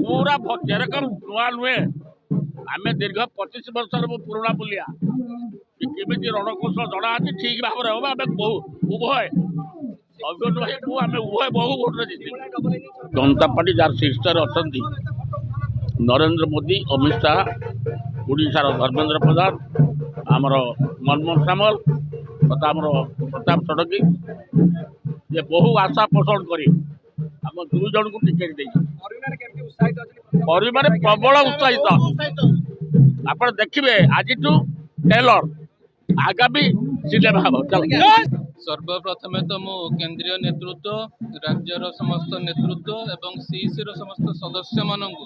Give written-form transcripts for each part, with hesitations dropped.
पूरा जेरकम नुआ नुहे आम दीर्घ 25 वर्ष पुराणा बुलिया केमी रणकौशल जना अच्छी ठीक भाव में हम उभय अभिषेक भाई आम उभय बहु भोट जीत जनता पार्टी जार शीर्ष अच्छा नरेंद्र मोदी अमित शाह ओडिशार धर्मेंद्र प्रधान आमर मनमोहन सामल तथा आमर प्रताप षडंगी ये बहु आशा पोषण करी आम दुई जन को टिकेट दे परिवार प्रबल उत्साहित आप देखिए आज टेलर आगामी सिनेमा हम सर्वप्रथम तो मु केंद्रीय नेतृत्व राज्यर समस्त नेतृत्व एवं सीसी समस्त सदस्य मानक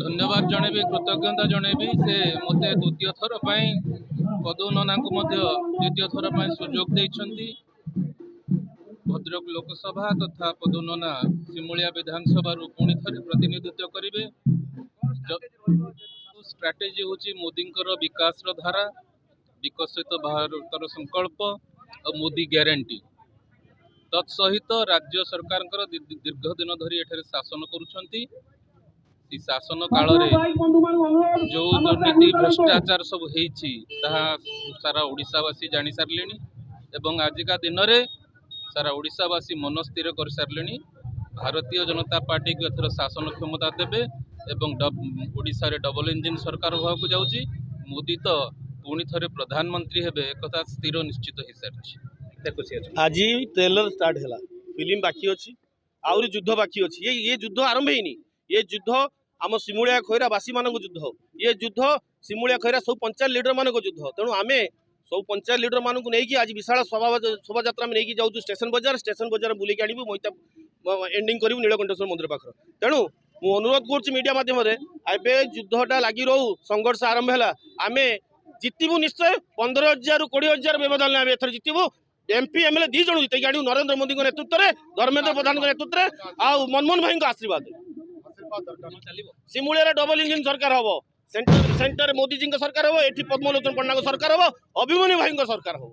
धन्यवाद जनइबी कृतज्ञता जनइबी से मते द्वितीय थर पदू नना को द्वितीय थर सुजोग देइछंती भद्रक लोकसभा तथा पदू नना सिमुलिया विधानसभा पुणी थे प्रतिनिधित्व करेंगे। स्ट्राटेजी हूँ मोदी विकास धारा विकसित भारतर संकल्प और मोदी ग्यारंटी तत्सहित राज्य सरकार दीर्घ दिन धरी एठारे शासन करुछंती शासन काल जो दुर्नीति भ्रष्टाचार सब होती सारा ओडिशावासी जानी सारे एवं आजिका दिन में सारा ओडिशावासी मन स्थिर कर सारे भारतीय जनता पार्टी को एथर शासन क्षमता देवे एवं ओडिशा रे डबल इंजिन सरकार होगा जाऊँगी मोदी तो पुणी थे प्रधानमंत्री हेबे एक स्थिर निश्चित हो सारी। आज ट्रेलर स्टार्ट है फिल्म बाकी अच्छी आउरी युद्ध बाकी अच्छी ये युद्ध आरंभ ही ये युद्ध आम सिमुलिया खैरा बासी मान युद्ध ये युद्ध सिमुलिया खैरा सब पंचायत लीडर मान युद्ध तेणु आम सब पंचायत लीडर मानक नहीं आज विशाल शोभा यात्रा में नहीं जाऊँ स्टेशन बजार बुलिक आणबू मैता एंडिंग करूँ नीलकंठेश्वर मंदिर पाखर तेणु मु अनुरोध कर मीडिया मध्यम युद्धटा लगी रो संघर्ष आरंभ है आम जितबू निश्चय 15,000 ରୁ 20,000 व्यवधान आम एथर जितबू एमपी एमएलए 2 जन जितके आणु नरेंद्र मोदी नेतृत्व में धर्मेंद्र प्रधान नेतृत्व में आ मनमोहन भाई आशीर्वाद सिमुलिया डबल इंजिन सरकार हम सेंटर मोदी जी सरकार हम ये पद्मलोचन पंडा सरकार हम अभिमन्यु भाई सरकार हम।